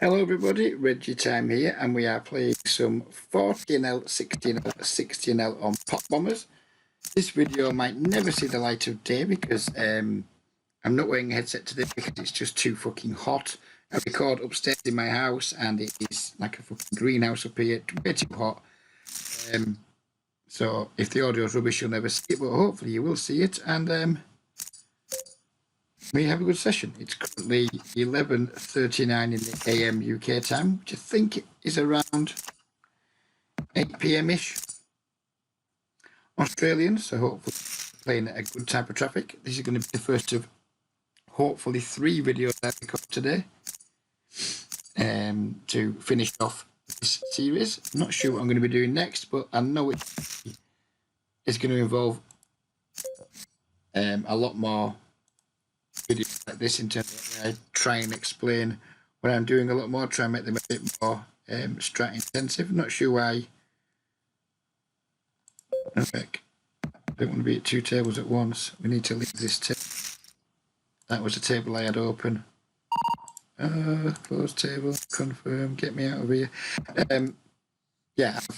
Hello everybody, Reggie Time here, and we are playing some 14L, 16L, 16L on Pot Bombers. This video might never see the light of day because I'm not wearing a headset today because it's just too fucking hot. I record upstairs in my house and it is like a fucking greenhouse up here, way too hot. So if the audio is rubbish you'll never see it, but hopefully you will see it, and we have a good session. It's currently 11:39 in the AM UK time, which I think is around 8 PM-ish Australian, so hopefully playing at a good type of traffic. This is going to be the first of hopefully 3 videos I record today to finish off this series. I'm not sure what I'm going to be doing next, but I know it's going to involve a lot more videos like this in terms of I try and explain what I'm doing a lot more, try and make them a bit more strat intensive. Not sure why. I don't want to be at 2 tables at once. We need to leave this table. That was a table I had open. Close table, confirm, get me out of here. Yeah, I'm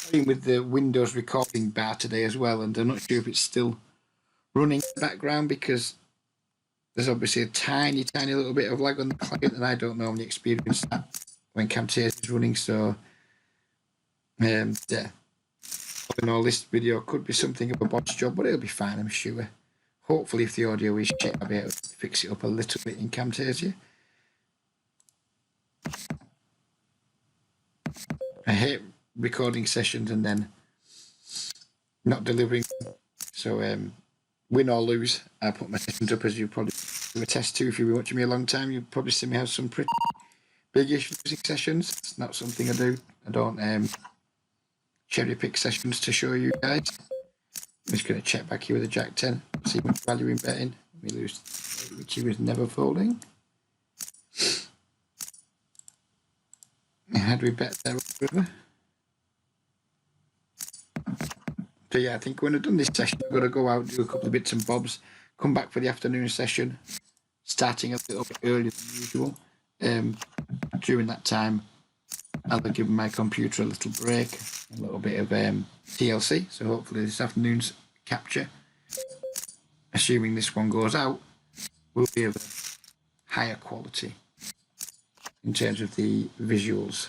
playing with the Windows recording bar today as well, and I'm not sure if it's still running in the background because there's obviously a tiny little bit of lag on the client, and I don't normally experience that when Camtasia is running. So, yeah. All in all, this video could be something of a botch job, but it'll be fine, I'm sure. Hopefully, if the audio is shit, I'll be able to fix it up a little bit in Camtasia. I hate recording sessions and then not delivering. So, win or lose, I put my sessions up, as you probably do a test too. If you've been watching me a long time, you've probably seen me have some pretty big-ish losing sessions. It's not something I do. I don't cherry pick sessions to show you guys. I'm just going to check back here with a Jack 10, see much value in betting. We lose, which he was never folding. How do we bet there? So yeah, I think when I've done this session, I've got to go out, do a couple of bits and bobs, come back for the afternoon session, starting a little bit earlier than usual. During that time, I'll give my computer a little break, a little bit of TLC, so hopefully this afternoon's capture, assuming this one goes out, will be of a higher quality in terms of the visuals.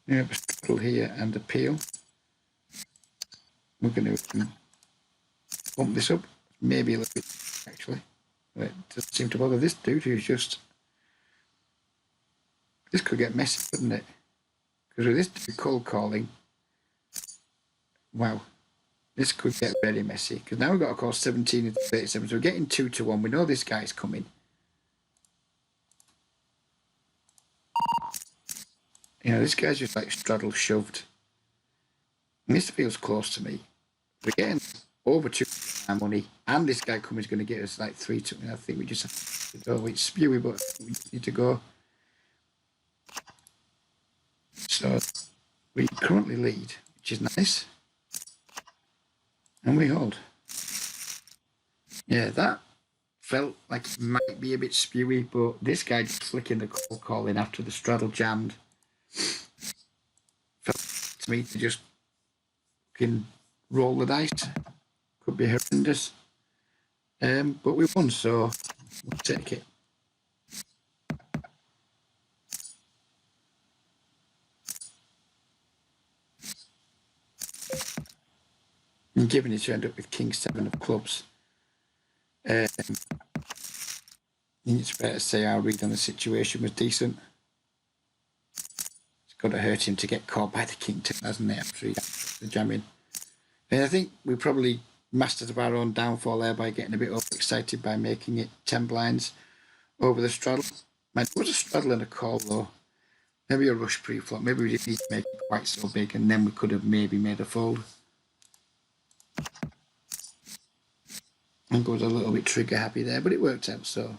We have a straddle here and a peel. We're going to bump this up, maybe a little bit actually. But it doesn't seem to bother this dude who's just... This could get messy, couldn't it? Because with this dude cold calling, wow, this could get very messy. Because now we've got to call 17 into 37, so we're getting 2 to 1. We know this guy's coming. You know, this guy's just like straddle shoved. And this feels close to me. We're getting over 2 our money, and this guy coming is going to get us like 3 to. I think we just have to go. It's spewy, but we need to go. So we currently lead, which is nice, and we hold. Yeah, that felt like it might be a bit spewy, but this guy just flicking the call in after the straddle jammed felt to me to just fucking roll the dice. Could be horrendous, but we won, so we'll take it. And given it, you end up with King 7 of clubs. I think it's fair to say our read on the situation was decent. It's got to hurt him to get caught by the King 10, hasn't it, after the jamming. And I think we probably mastered of our own downfall there by getting a bit overexcited by making it 10 blinds over the straddle. It was a straddle and a call though. Maybe a rush pre-flop. Maybe we didn't need to make it quite so big, and then we could have maybe made a fold. And was a little bit trigger happy there, but it worked out, so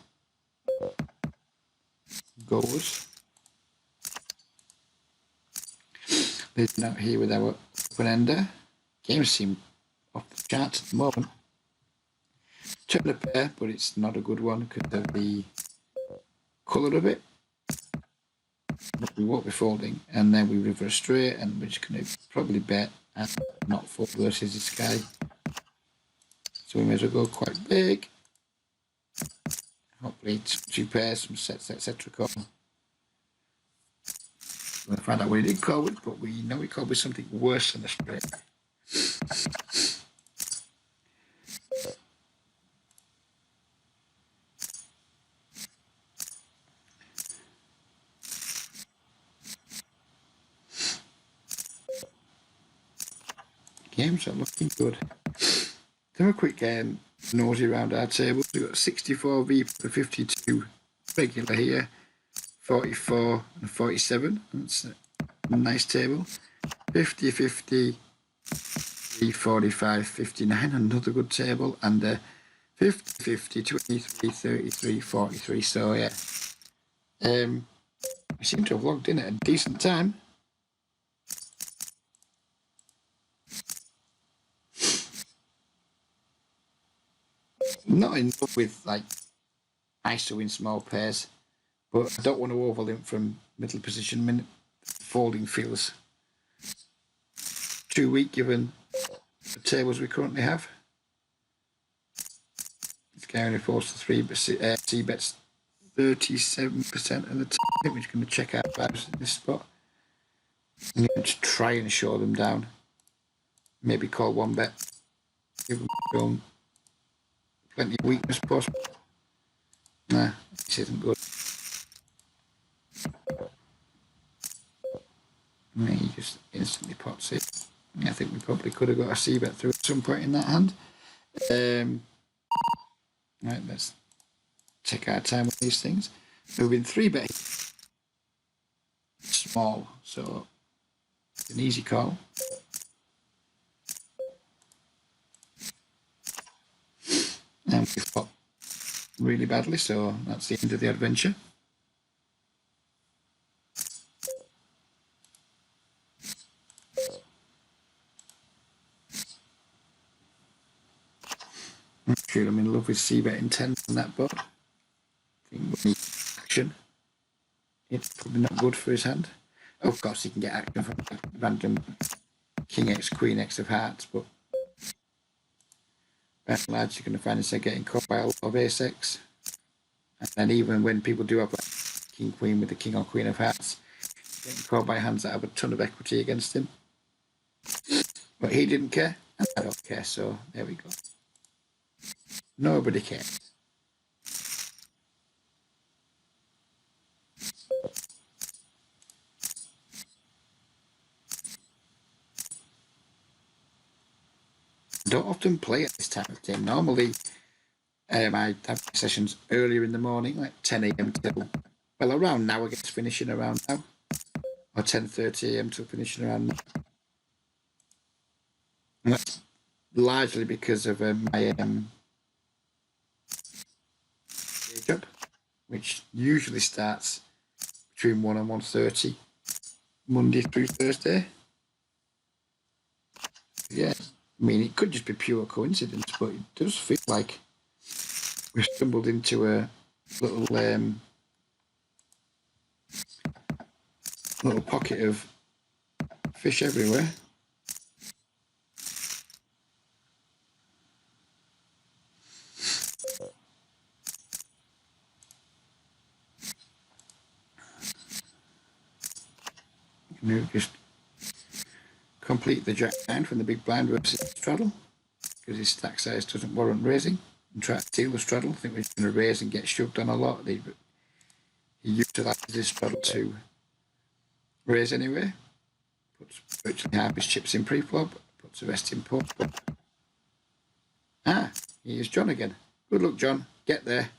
goes. Leading out here with our open ender. Games seem off the charts at the moment. turn a pair, but it's not a good one because of the colour of it. But we won't be folding, and then we river straight, and we're just going to probably bet and not fold versus this guy. So we may as well go quite big. Hopefully, two pairs, some sets, etc. Call. We'll find out what he did call with, but we know he called with something worse than a straight. Games are looking good. Have a quick nosy around our tables. We've got 64V for 52 regular here, 44 and 47. That's a nice table. 50, 50, 45, 59, another good table. And 50, 50, 23, 33, 43. So yeah, we seem to have logged in at a decent time. Not in love with like ISO in small pairs, but I don't want to overlimp from middle position. Folding feels too weak given the tables we currently have. This guy only folds to 3, but C bets 37% of the time. We're just going to check out vibes in this spot. I'm going to try and show them down. Maybe call one bet. Give them plenty of weakness possible. Nah, this isn't good. He just instantly pots it. I think we probably could have got a C bet through at some point in that hand. Right, let's take our time with these things. Moving 3 bet. Small, so it's an easy call. And we've got really badly, so that's the end of the adventure. I'm sure I'm in love with C-betting 10 on that board. I think we need action. It's probably not good for his hand. Of course, he can get action from random King X, Queen X of hearts, but by and large, you're going to find himself getting caught by a lot of Ace X. And even when people do have like King Queen with the King or Queen of Hearts, getting caught by hands that have a ton of equity against him. But he didn't care, and I don't care, so there we go. Nobody cares. I don't often play at this time of day. Normally, I have sessions earlier in the morning, like 10 a.m. till, well, around now, I guess, finishing around now. Or 10:30 a.m. till finishing around now. And that's largely because of my day job, which usually starts between 1 and 1:30, Monday through Thursday. Yeah, I mean, it could just be pure coincidence, but it does feel like we've stumbled into a little pocket of fish everywhere. You just complete the jack down from the big blind versus the straddle because his stack size doesn't warrant raising, and try to steal the straddle. I think we're going to raise and get shoved on a lot. He utilises his straddle to raise anyway. Puts virtually half his chips in pre-flop, puts the rest in post-flop. Here's John again. Good luck, John. Get there.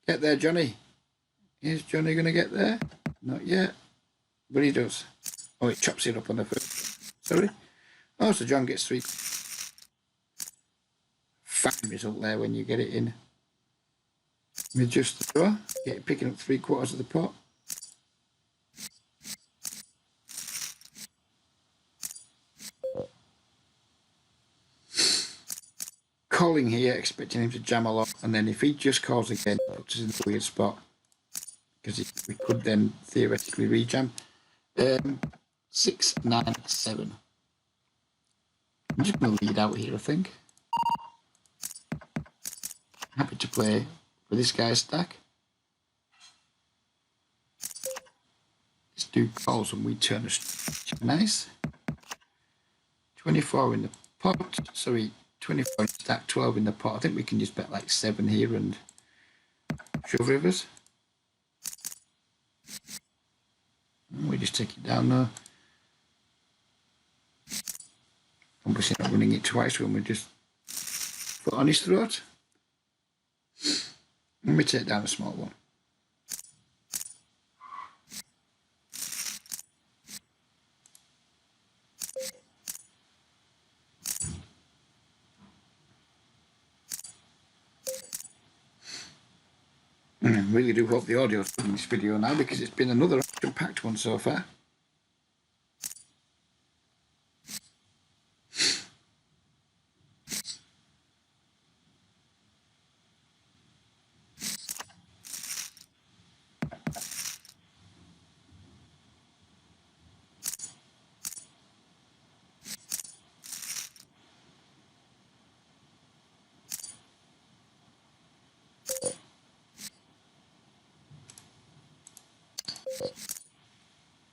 Get there, Johnny. Is Johnny going to get there? Not yet. But he does. Oh, it chops it up on the first. Sorry. Oh, so John gets 3. Fine result there when you get it in. With just the draw. Get it picking up 3/4 of the pot. calling here, expecting him to jam a lot, and then if he just calls again, it puts us in a weird spot because we could then theoretically rejam. 6, 9, 7. I'm just going to lead out here, I think. Happy to play for this guy's stack. Let's do calls and we turn a nice. 24 in the pot. Sorry, 24 in the stack, 12 in the pot. I think we can just bet like 7 here and shove rivers. And we just take it down now. Obviously not running it twice when we just put on his throat. Let me take down a small one. I really do hope the audio is in this video now because it's been another action-packed one so far.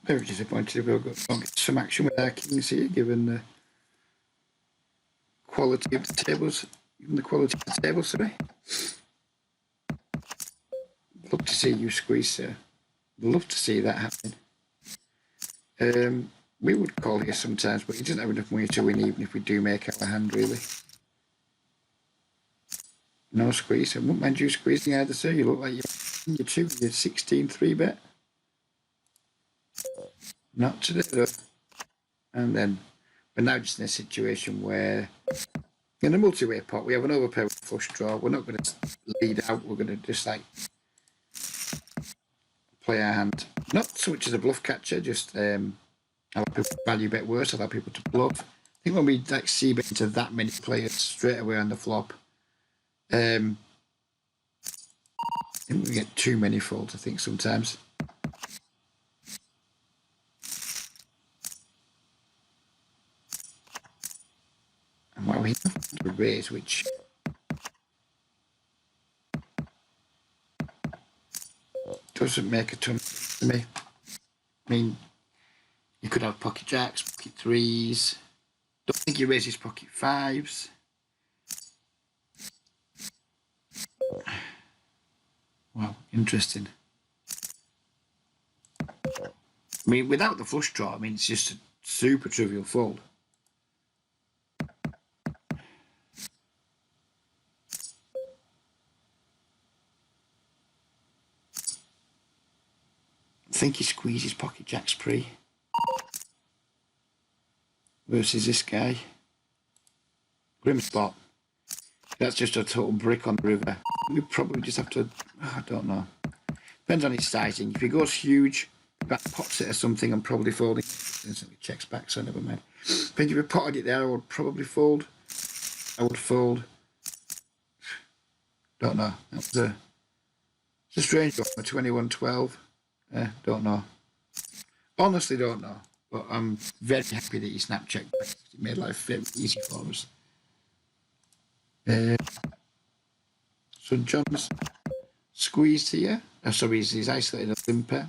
Very disappointed we'll get some action with our kings here, given the quality of the tables. Sorry. Love to see you squeeze, sir. Love to see that happen. We would call here sometimes, but he doesn't have enough money to win, even if we do make our hand, really. No squeeze. I wouldn't mind you squeezing either, sir. You look like you're 16 3-bet. Not today, though. And then we're now just in a situation where in a multi-way pot, we have an overpaired flush draw. We're not going to lead out. We're going to just like play our hand. Not so much as a bluff catcher, just allow people to value bet worse, allow people to bluff. I think when we like see bet into that many players straight away on the flop, I think we get too many folds, I think, sometimes. And while we have to raise, which doesn't make a ton of sense to me. I mean, you could have pocket jacks, pocket threes. Don't think he raises pocket fives. Wow, interesting. I mean, without the flush draw, I mean, it's just a super trivial fold. I think he squeezes pocket jacks pre versus this guy. Grim spot. That's just a total brick on the river. We probably just have to, I don't know. Depends on his sizing. If he goes huge, that pots it or something, I'm probably folding. Instantly checks back, so never mind. I think if we potted it there, I would probably fold. I would fold. Don't know. It's a strange one for 21-12. Don't know. Honestly, don't know. But I'm very happy that he snap checked back. It made life very easy for us. So John's squeezed here. Sorry, he's isolated a limper.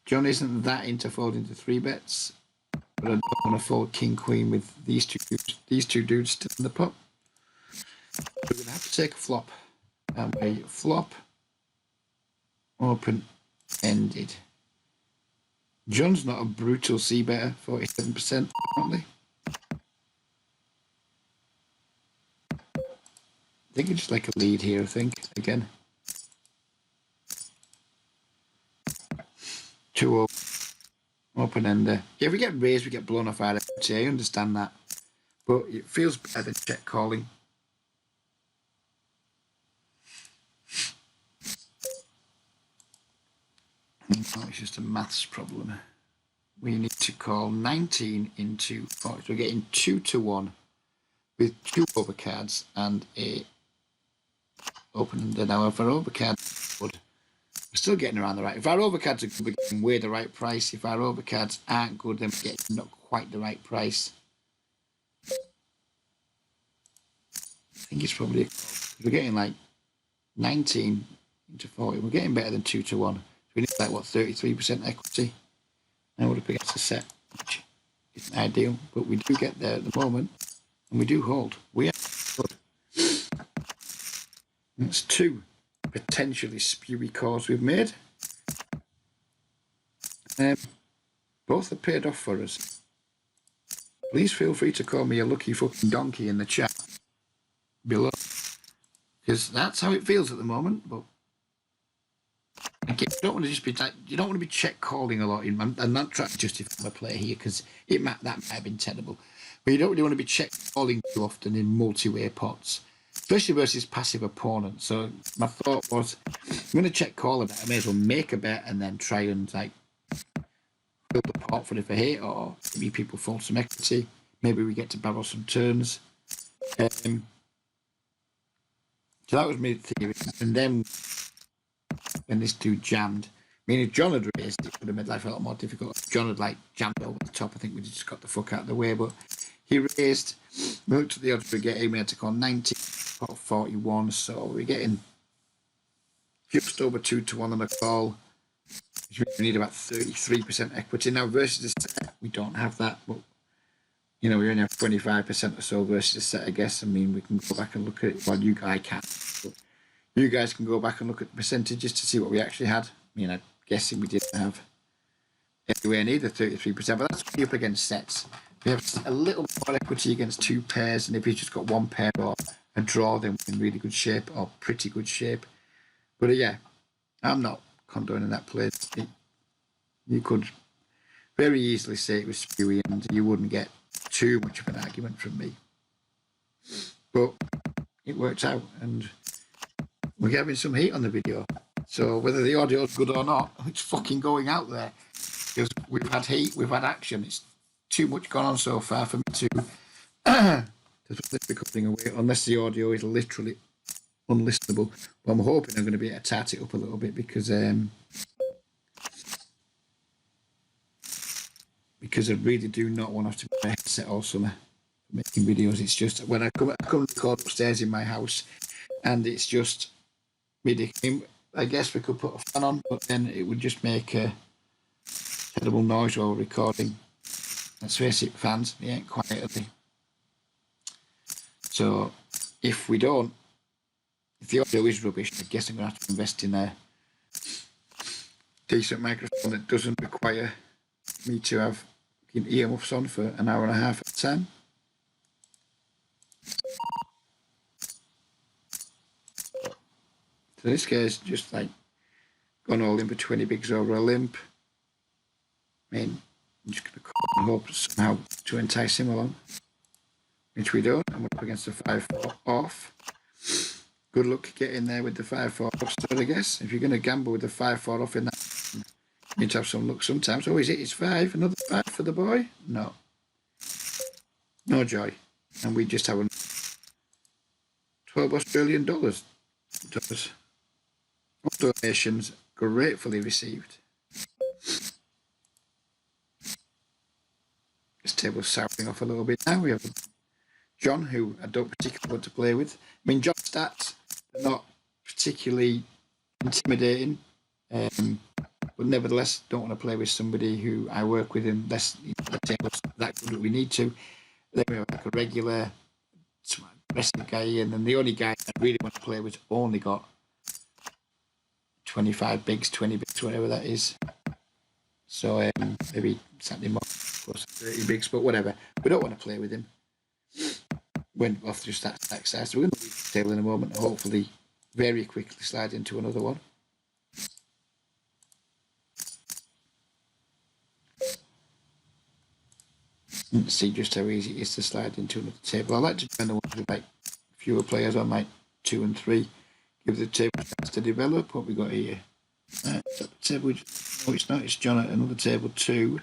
John isn't that into folding to 3-bets, but I don't want to fold king queen with these two dudes still in the pot. We're going to have to take a flop. And a flop, open ended. John's not a brutal c-better, 47% apparently. I think it's just like a lead here, I think, again. 2 open ender. Yeah, if we get raised, we get blown off our equity. I understand that. But it feels better than check calling. It's just a maths problem. We need to call 19 into 40. So we're getting 2 to 1 with 2 overcards and a open-ender. Now, if our overcards are good, we're still getting around the right. If our overcards are good, we're getting way the right price. If our overcards aren't good, then we're getting not quite the right price. I think it's probably, we're getting like 19 into 40. We're getting better than 2 to 1. So we need like, what, 33% equity? And we're up against a set, which isn't ideal, but we do get there at the moment, and we do hold. We are good. That's 2 potentially spewy calls we've made. Both have paid off for us. Please feel free to call me a lucky fucking donkey in the chat below, because that's how it feels at the moment. But again, you don't want to just be check calling a lot. I'm not trying to justify my play here, because that might have been terrible. But you don't really want to be check calling too often in multi-way pots, especially versus passive opponents. So my thought was, I'm going to check call a bet. I may as well make a bet and then try and like build a pot for if I hit, or maybe people fold some equity. Maybe we get to barrel some turns. So that was my theory. And then when this dude jammed, I mean, if John had raised, it would have made life a lot more difficult. If John had like jammed over the top, I think we just got the fuck out of the way. But he raised. We looked at the odds we're getting. We had to call 90, 41. So we're getting just over 2 to 1 on a call. Which means we need about 33% equity. Now versus the set, we don't have that. But you know, we only have 25% or so versus the set, I guess. I mean, we can go back and look at it. Well, I can't. But you guys can go back and look at the percentages to see what we actually had. I mean, I'm guessing we didn't have anywhere near the 33%, but that's up against sets. We have a little more equity against 2 pairs, and if you've just got 1 pair or a draw, then we're in really good shape, or pretty good shape. But yeah, I'm not condoning that play. You could very easily say it was spewy, and you wouldn't get too much of an argument from me. But it worked out, and we're getting some heat on the video. So whether the audio is good or not, it's fucking going out there. Because we've had heat, we've had action. It's too much gone on so far for me to put this recording away, unless the audio is literally unlistenable. But I'm hoping I'm going to be able to tart it up a little bit, because I really do not want to have to put my headset all summer making videos. It's just when I come and record upstairs in my house, and it's just ridiculous. I guess we could put a fan on, but then it would just make a terrible noise while recording. Let's face it, fans, they ain't quiet, are they? So if the audio is rubbish, I guess I'm going to have to invest in a decent microphone that doesn't require me to have earmuffs on for an hour and a half at a time. So this guy's just like gone all in for 20 bigs over a limp. I mean, I'm just going to call and hope somehow to entice him along, which we don't. I'm up against the 5-4 off. Good luck getting there with the 5-4 off, I guess. If you're going to gamble with the 5-4 off in that, you need to have some luck sometimes. Oh, is it? It's 5. Another 5 for the boy? No. No joy. And we just have $12 Australian dollars. All donations gratefully received. This table's souring off a little bit now. We have John, who I don't particularly want to play with. I mean, John's stats are not particularly intimidating, but nevertheless, don't want to play with somebody who I work with unless the table's that good that we need to. Then we have like a regular aggressive guy, and then the only guy I really want to play with only got 25 bigs, 20 bigs, whatever that is. So maybe slightly more, close to 30 bigs, but whatever. We don't want to play with him. Went off just that stack size. So we're going to leave the table in a moment and hopefully very quickly slide into another one. Let's see just how easy it is to slide into another table. I like to join the ones with like fewer players on, like 2 and 3. Give the table a chance to develop. What we got here? Table. No, it's not. It's John at another table 2.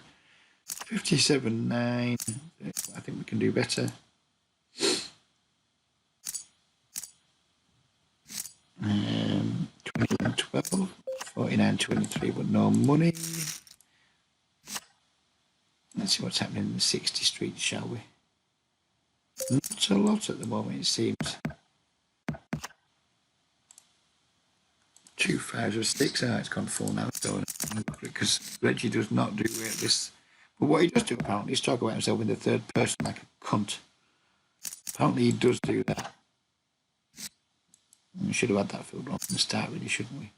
57.9. I think we can do better. full. 49.23, but no money. Let's see what's happening in the 60 street, shall we? Not a lot at the moment, it seems. 2 5 or 6. It's gone full now. Because Reggie does not do this. But what he does do, apparently, is talk about himself in the third person like a cunt. Apparently, he does do that. We should have had that filled on from the start, really, shouldn't we?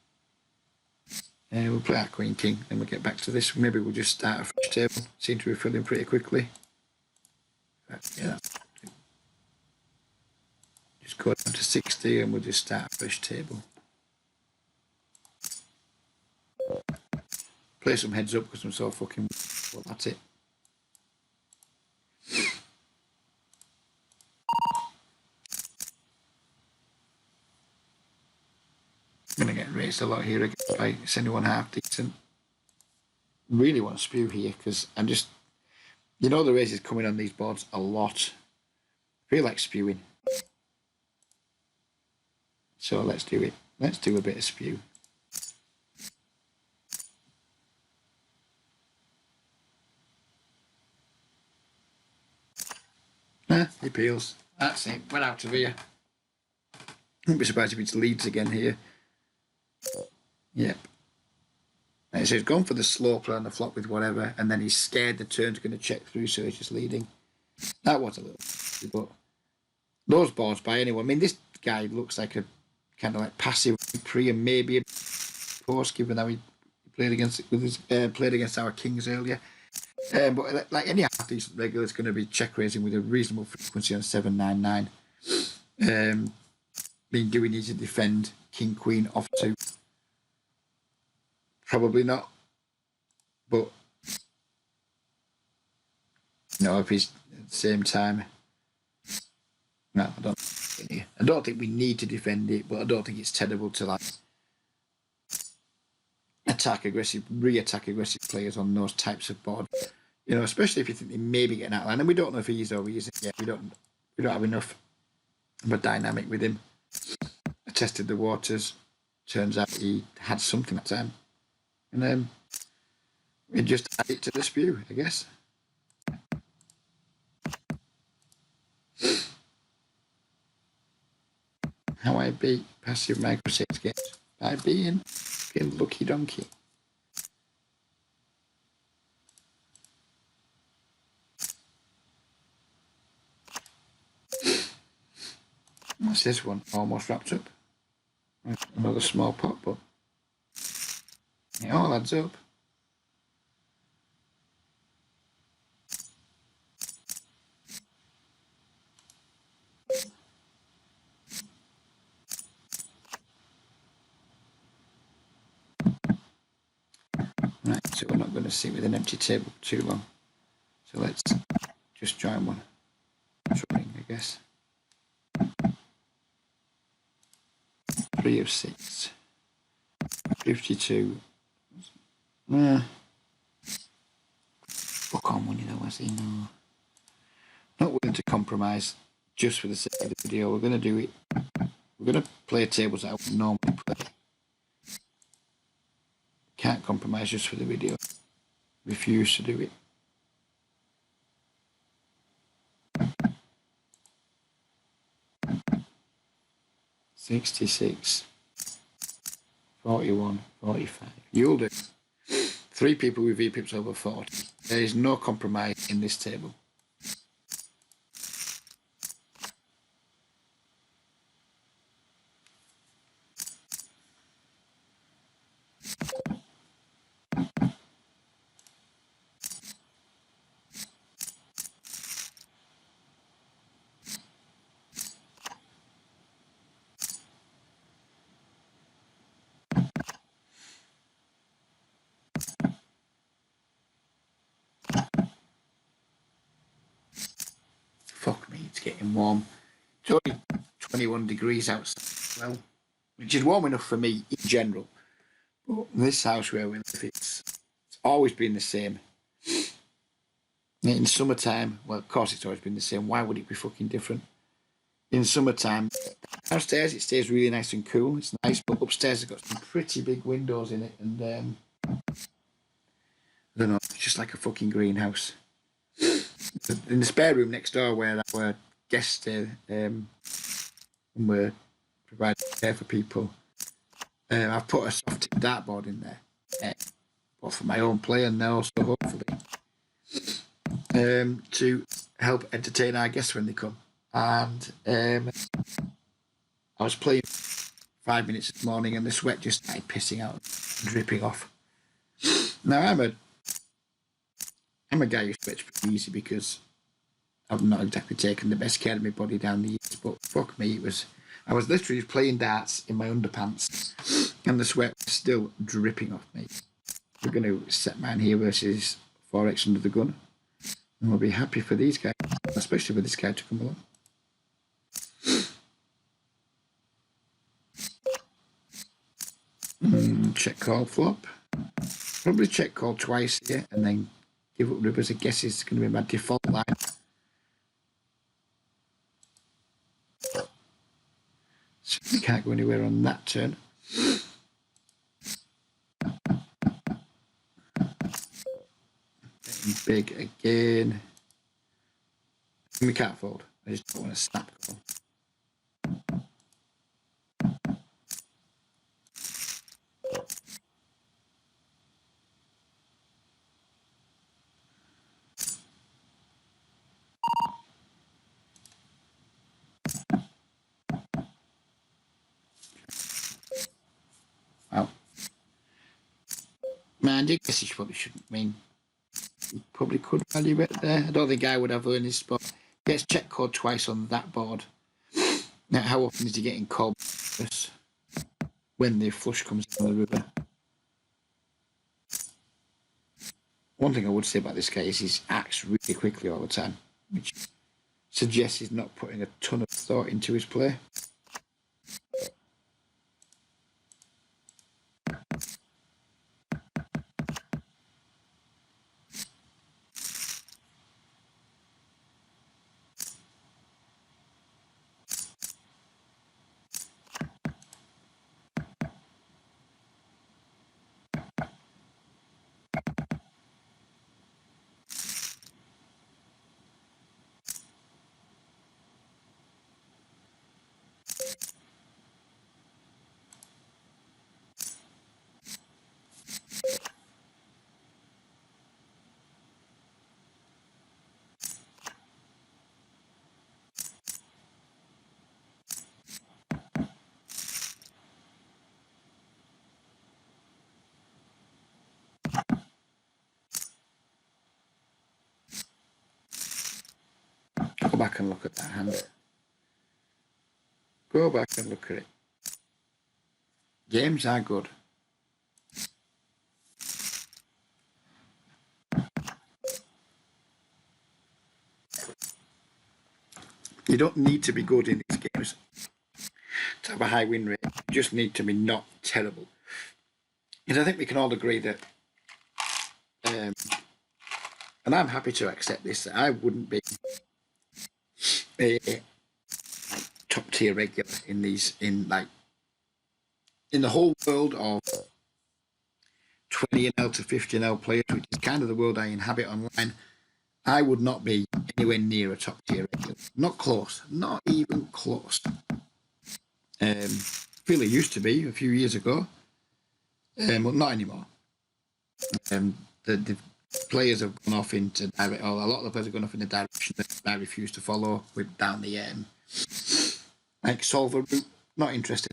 We'll play our Queen King, then we'll get back to this. Maybe we'll just start a fresh table. Seem to be filling pretty quickly. Yeah. Just go down to 60 and we'll just start a fresh table. Play some heads up because I'm so fucking... Well, that's it. I'm going to get raised a lot here again by anyone half decent. Really want to spew here because I'm just... You know the raise is coming on these boards a lot. I feel like spewing. So let's do it. Let's do a bit of spew. He peels. That's it. We're out of here. Wouldn't be surprised if it's leads again here. Yep. And so he's gone for the slow play on the flop with whatever, and then he's scared the turn's going to check through, so he's just leading. That was a little... But those boards by anyone... I mean, this guy looks like a kind of like passive pre and maybe a post, given how he played against played against our kings earlier. But like any half decent regular, it's going to be check raising with a reasonable frequency on 799. Do we need to defend king queen off two? Probably not. But no, if he's at the same time, no, I don't think we need to defend it, but I don't think it's terrible to like re-attack aggressive players on those types of boards. You know, especially if you think they may be getting out of line, and we don't know if he is or he isn't yet. We don't have enough of a dynamic with him. I tested the waters. Turns out he had something that time, and we just add it to the spew, I guess. How I beat passive micro 6 games by being lucky donkey. What's this one? Almost wrapped up. Another small pot, but it all adds up. Right, so we're not going to sit with an empty table too long. So let's just join one. Trying, I guess. 3 of 6. 52. Fuck on money though, I see. No. Not willing to compromise just for the sake of the video. We're going to do it. We're going to play tables that I would normally play. Can't compromise just for the video. Refuse to do it. $66, $41, $45. You'll do. 3 people with V-pips over 40. There is no compromise in this table. Fuck me, it's getting warm. It's only 21 degrees outside, well, which is warm enough for me in general. But this house where we live, it's always been the same. In summertime, well, of course it's always been the same. Why would it be fucking different? In summertime, Downstairs it stays really nice and cool. It's nice, but upstairs it's got some pretty big windows in it, and I don't know, it's just like a fucking greenhouse. In the spare room next door where our guests stay, and we're providing care for people, I've put a soft dartboard in there, both for my own play and also hopefully to help entertain our guests when they come. And I was playing 5 minutes this morning and the sweat just started pissing out, dripping off. Now I'm a guy who sweats pretty easy because I've not exactly taken the best care of my body down the years, but fuck me, I was literally playing darts in my underpants and the sweat was still dripping off me. We're going to set mine here versus 4x under the gun, and we'll be happy for these guys, especially for this guy to come along. Check call flop. Probably check call twice here and then give up rivers. I guess it's going to be my default line. So we can't go anywhere on that turn. Getting big again. We can't fold. I just don't want to snap call. Wow. Man, I guess you probably shouldn't. I mean, you probably could value it there. I don't think I would have earned his spot. Gets check called twice on that board. Now, how often is he getting called when the flush comes down the river? One thing I would say about this guy is he acts really quickly all the time, which suggests he's not putting a ton of thought into his play. Go back and look at that hand. Go back and look at it. Games are good. You don't need to be good in these games to have a high win rate. You just need to be not terrible. And I think we can all agree that, and I'm happy to accept this, that I wouldn't be a top tier regular in the whole world of 20NL to 50NL players, which is kind of the world I inhabit online. I would not be anywhere near a top tier regular. Not close. Not even close. Feel it used to be a few years ago, but not anymore. The players have gone off into direct, or a lot of the players have gone off in a direction that I refuse to follow with down the like solver route. Not interested.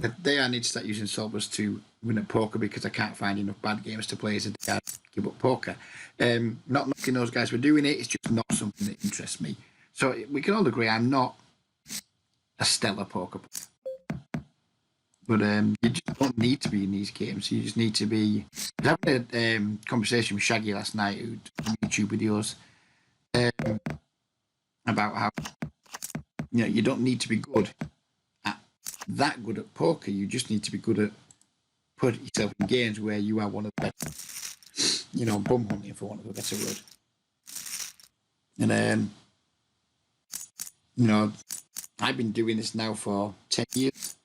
I need to start using solvers to win at poker because I can't find enough bad games to play as a day. I give up poker. Not knocking those guys for doing it. It's just not something that interests me. So we can all agree I'm not a stellar poker player. But you just don't need to be in these games. You just need to be. I was having a conversation with Shaggy last night, who did YouTube videos, about how you don't need to be good at poker. You just need to be good at putting yourself in games where you are one of the best. Bum hunting, for want of a better word. And I've been doing this now for 10 years,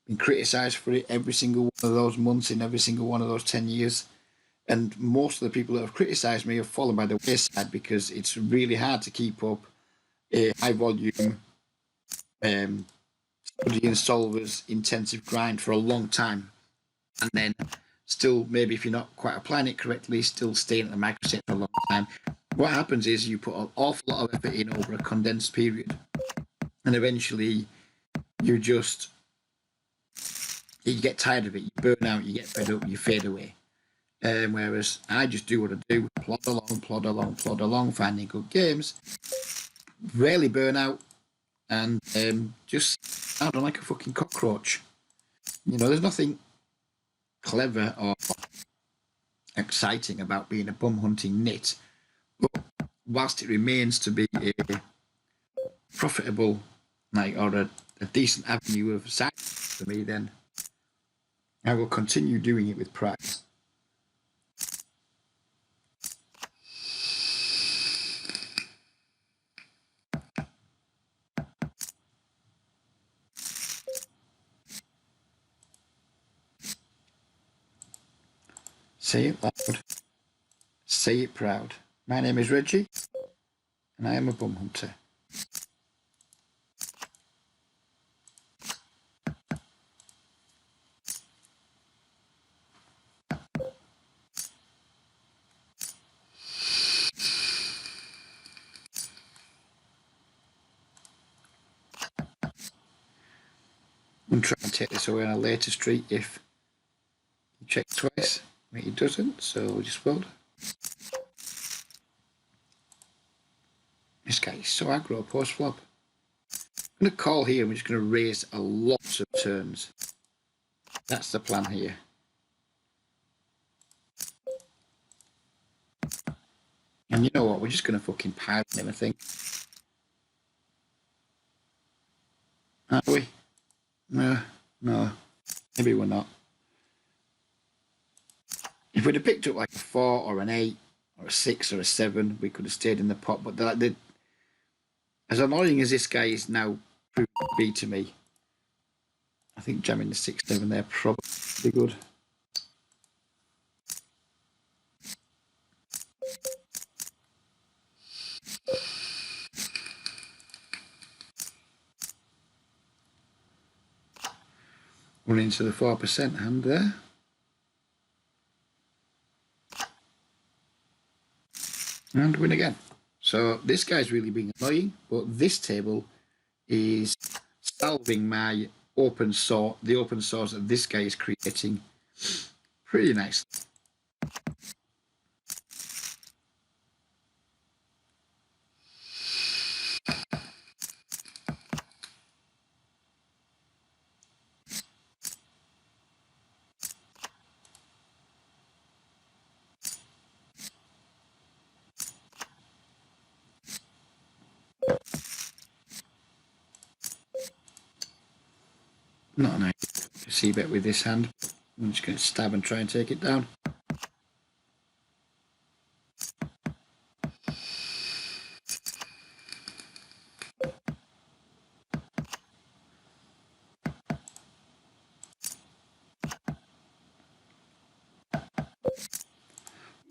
been criticised for it every single one of those months in every single one of those 10 years. And most of the people that have criticised me have fallen by the wayside because it's really hard to keep up a high volume study and solvers intensive grind for a long time. And then still, maybe if you're not quite applying it correctly, still staying at the microstate for a long time. What happens is you put an awful lot of effort in over a condensed period. And eventually you get tired of it, you burn out, you get fed up, you fade away. Whereas I just do what I do, plod along, finding good games, rarely burn out, and just I don't like a fucking cockroach. There's nothing clever or exciting about being a bum hunting nit, but whilst it remains to be a profitable, or a decent avenue of side for me, then I will continue doing it with pride. Say it loud. Say it proud. My name is Reggie, and I am a bum hunter. I'm trying to take this away on a later street if you check twice. It doesn't, so just fold. This guy is so aggro post flop. I'm going to call here. I'm just going to raise a lot of turns. That's the plan here. And you know what? We're just going to fucking pile him, I think. Are we? No. Maybe we're not. If we'd have picked up like a 4 or an 8 or a 6 or a 7, we could have stayed in the pot. But as annoying as this guy is now proved to be to me, I think jamming the 6-7 there probably good. Running into the 4% hand there. And win again. So this guy's really being annoying, but this table is solving the open source that this guy is creating pretty nicely. Not an idea to see bet with this hand. I'm just going to stab and try and take it down.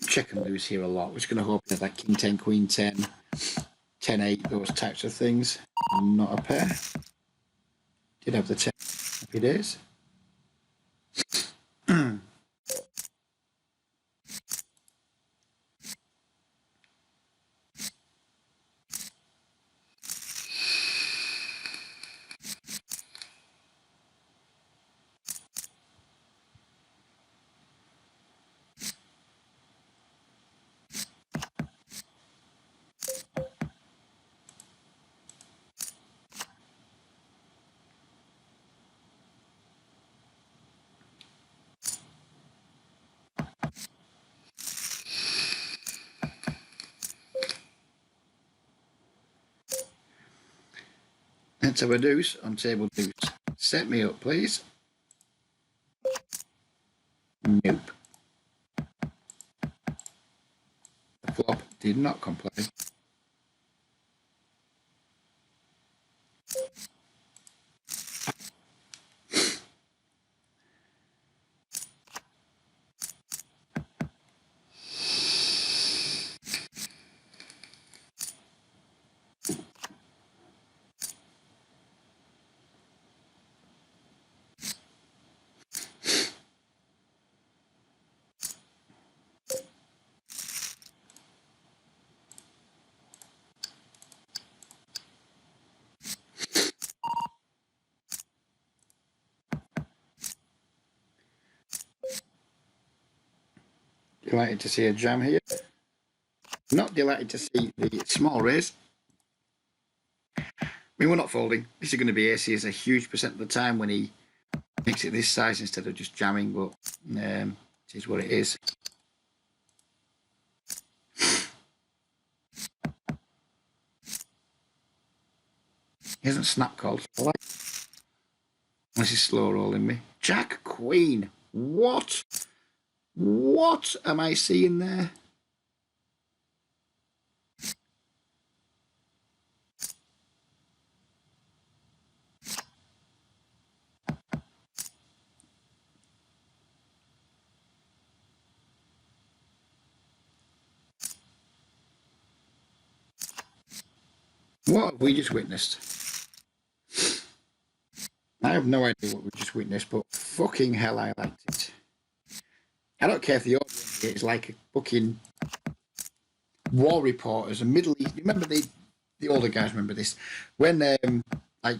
Check and lose here a lot. We're just going to hope that that King 10, Queen 10, 10 8, those types of things. Not a pair. Did have the 10. Happy days. Let's have a deuce on table deuce. Set me up, please. Nope. The flop did not comply. Delighted to see a jam here. Not delighted to see the small raise. I mean, we're not folding. This is going to be aces a huge percent of the time when he makes it this size instead of just jamming, but it is what it is. He hasn't snap called. Unless he's slow rolling me. Jack Queen. What? What am I seeing there? What have we just witnessed? I have no idea what we just witnessed, but fucking hell, I liked it. I don't care if the audience is like a fucking war reporters and Middle East. Remember the older guys remember this when like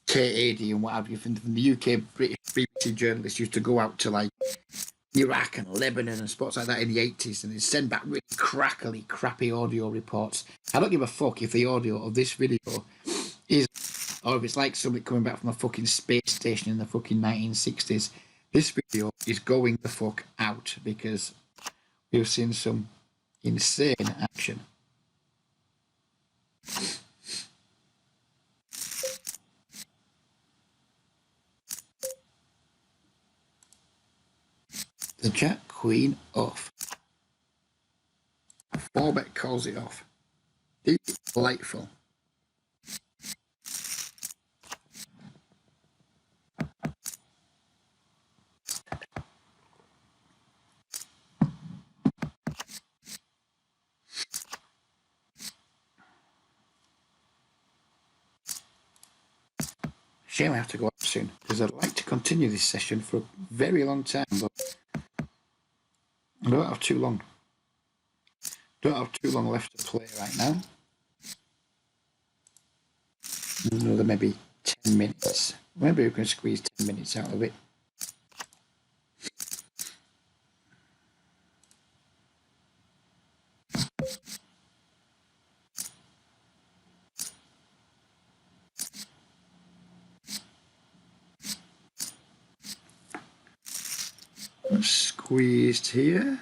K80 and what have you from the UK British BBC journalists used to go out to like Iraq and Lebanon and spots like that in the 80s and they'd send back really crackly, crappy audio reports. I don't give a fuck if the audio of this video is, or if it's like something coming back from a fucking space station in the fucking 1960s. This video is going the fuck out because we've seen some insane action. The Jack Queen off. 4-bet calls it off. It's delightful. Shame I have to go up soon because I'd like to continue this session for a very long time, but I don't have too long. Don't have too long left to play right now. Another maybe 10 minutes. Maybe we can squeeze 10 minutes out of it. Squeezed here.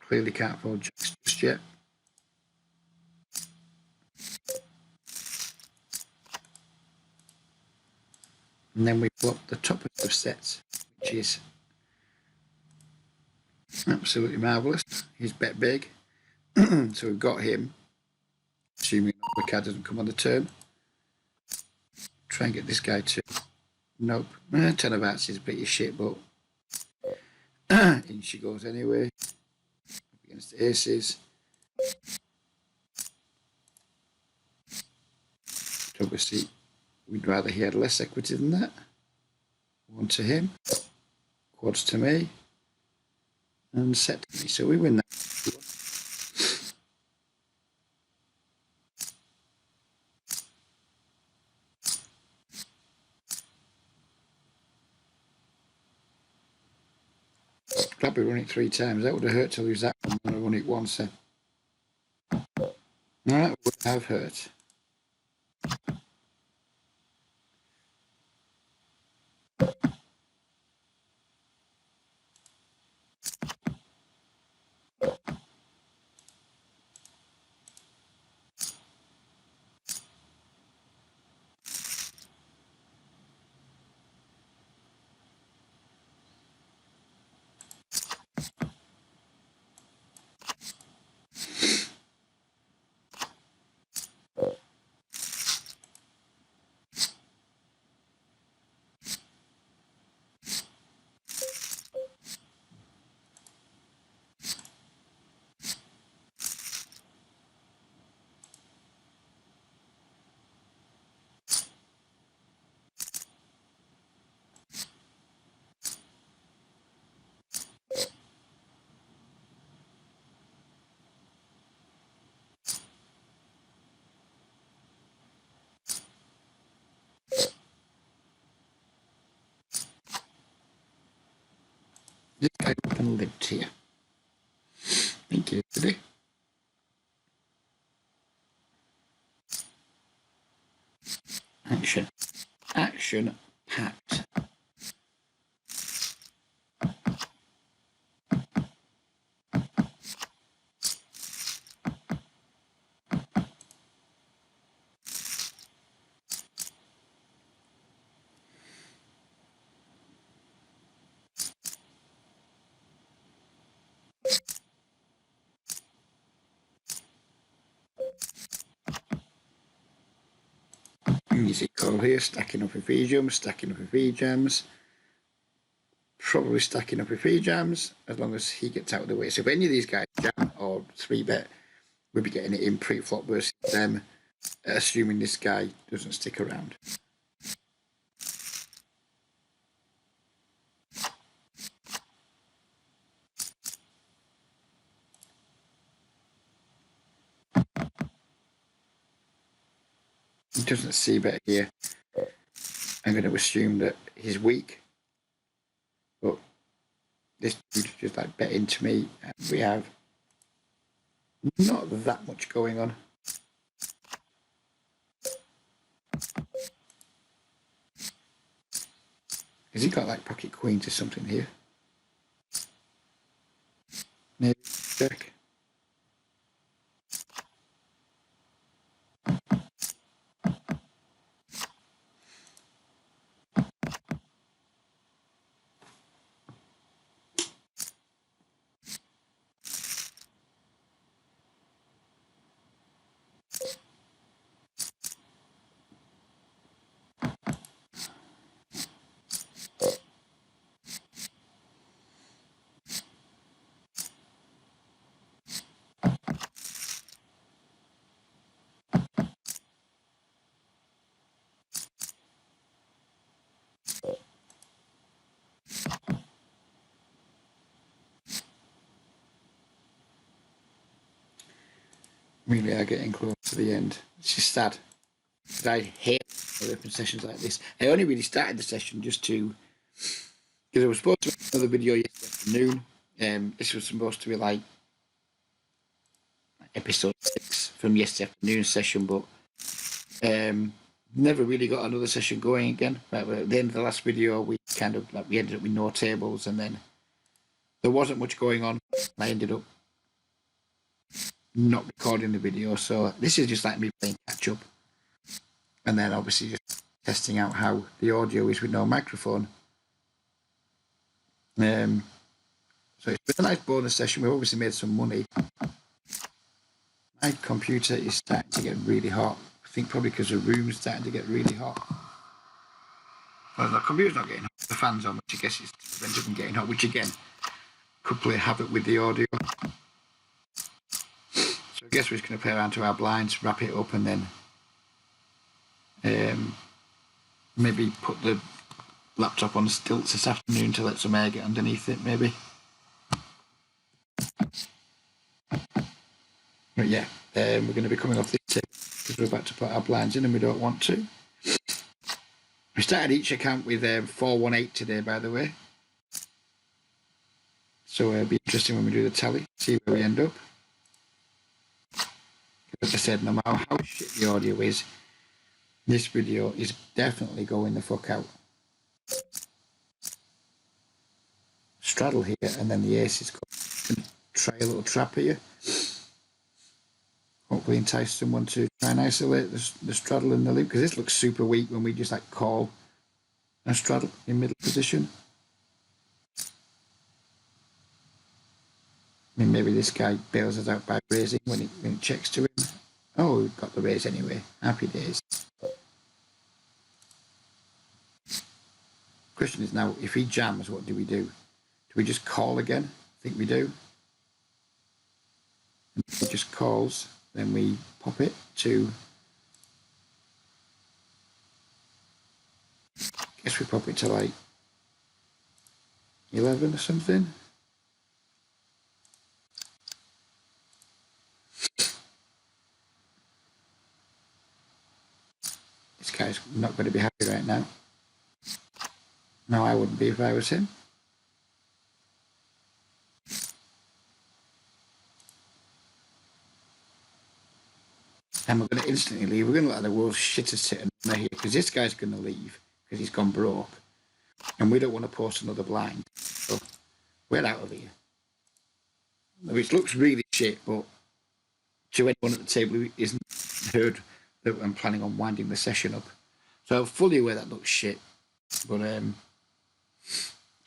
Clearly can't afford jacks just yet. And then we flop the top of sets, which is absolutely marvellous. He's bet big. So we've got him, assuming the card doesn't come on the turn. Try and get this guy to. Nope. 10 of hearts is a bit of shit, but in she goes anyway. Against the aces. Obviously, we'd rather he had less equity than that. 1 to him. Quads to me. And set to me. So we win that. Glad we run it 3 times. That would have hurt to lose that one when I run it once. That would have hurt. I up and lived here. Thank you, today. Action. Action packed. Music call here, stacking up with V-jams, stacking up with V-jams. Probably stacking up with V-jams as long as he gets out of the way. So if any of these guys jam or 3-bet, we'll be getting it in pre-flop versus them, assuming this guy doesn't stick around. He doesn't see bet here. I'm going to assume that he's weak, but this dude just like bet into me, and we have not that much going on. Has he got like pocket queens or something here? Maybe check. Really are getting close to the end. It's just sad. I hate open sessions like this. I only really started the session just to, because I was supposed to make another video yesterday afternoon. This was supposed to be like episode 6 from yesterday afternoon session, but never really got another session going again. Right, at the end of the last video, we ended up with no tables, and then there wasn't much going on. I ended up not recording the video, so this is just like me playing catch up, and then obviously just testing out how the audio is with no microphone. So it's been a nice bonus session. We've obviously made some money. My computer is starting to get really hot. I think probably because the room's starting to get really hot. Well, the computer's not getting hot. The fan's on, which I guess is to prevent it from getting hot, which again could play havoc with the audio. So I guess we're just going to play around to our blinds, wrap it up, and then maybe put the laptop on stilts this afternoon to let some air get underneath it, maybe. But yeah, we're going to be coming off this tip because we're about to put our blinds in and we don't want to. We started each account with 418 today, by the way. So it'll be interesting when we do the tally, see where we end up. As I said, no matter how shit the audio is, this video is definitely going the fuck out. Straddle here, and then the ace is going to try a little trap here. Hopefully entice someone to try and isolate the straddle in the loop, because this looks super weak when we just like call and straddle in middle position. I mean, maybe this guy bails us out by raising when it checks to him. Oh, we've got the raise anyway. Happy days. Question is now, if he jams, what do we do? Do we just call again? I think we do. And if he just calls, then we pop it to... I guess we pop it to like 11 or something. This guy's not going to be happy right now. No, I wouldn't be if I was him. and we're going to instantly leave. We're going to let the world's shittest sit on here because this guy's going to leave because he's gone broke, and we don't want to post another blind. So we're out of here. Which looks really shit, but to anyone at the table who isn't heard that I'm planning on winding the session up. So I'm fully aware that looks shit, but it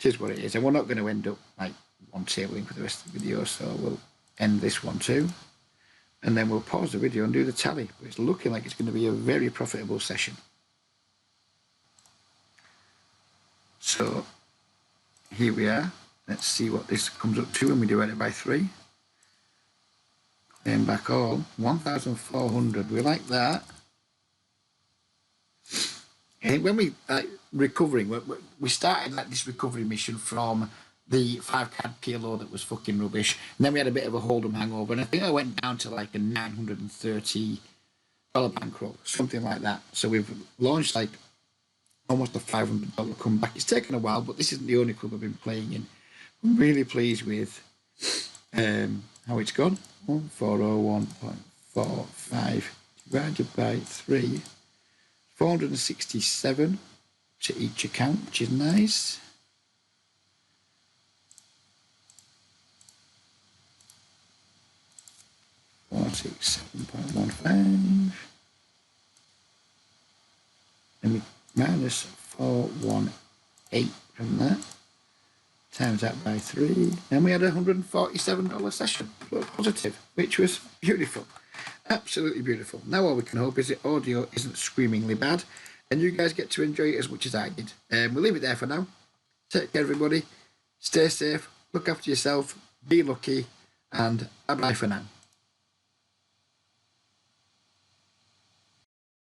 is what it is. And we're not going to end up like one tabling for the rest of the video, so we'll end this one too. And then we'll pause the video and do the tally. But it's looking like it's going to be a very profitable session. So here we are. Let's see what this comes up to when we divide it by 3. Claim back all. 1,400. We like that. And when we recovering, we started like this recovery mission from the 5-card PLO that was fucking rubbish. And then we had a bit of a Hold'em hangover. And I think I went down to like a $930 bankroll, something like that. So we've launched like almost a $500 comeback. It's taken a while, but this isn't the only club I've been playing in. I'm really pleased with how it's gone. 1401.45 divided by 3. 467 to each account, which is nice. $467.15. And we minus 418 from that. Times that by 3. And we had a $147 session. Positive, which was beautiful. Absolutely beautiful. Now all we can hope is the audio isn't screamingly bad and you guys get to enjoy it as much as I did. We'll leave it there for now. Take care, everybody. Stay safe. Look after yourself. Be lucky. And bye-bye for now.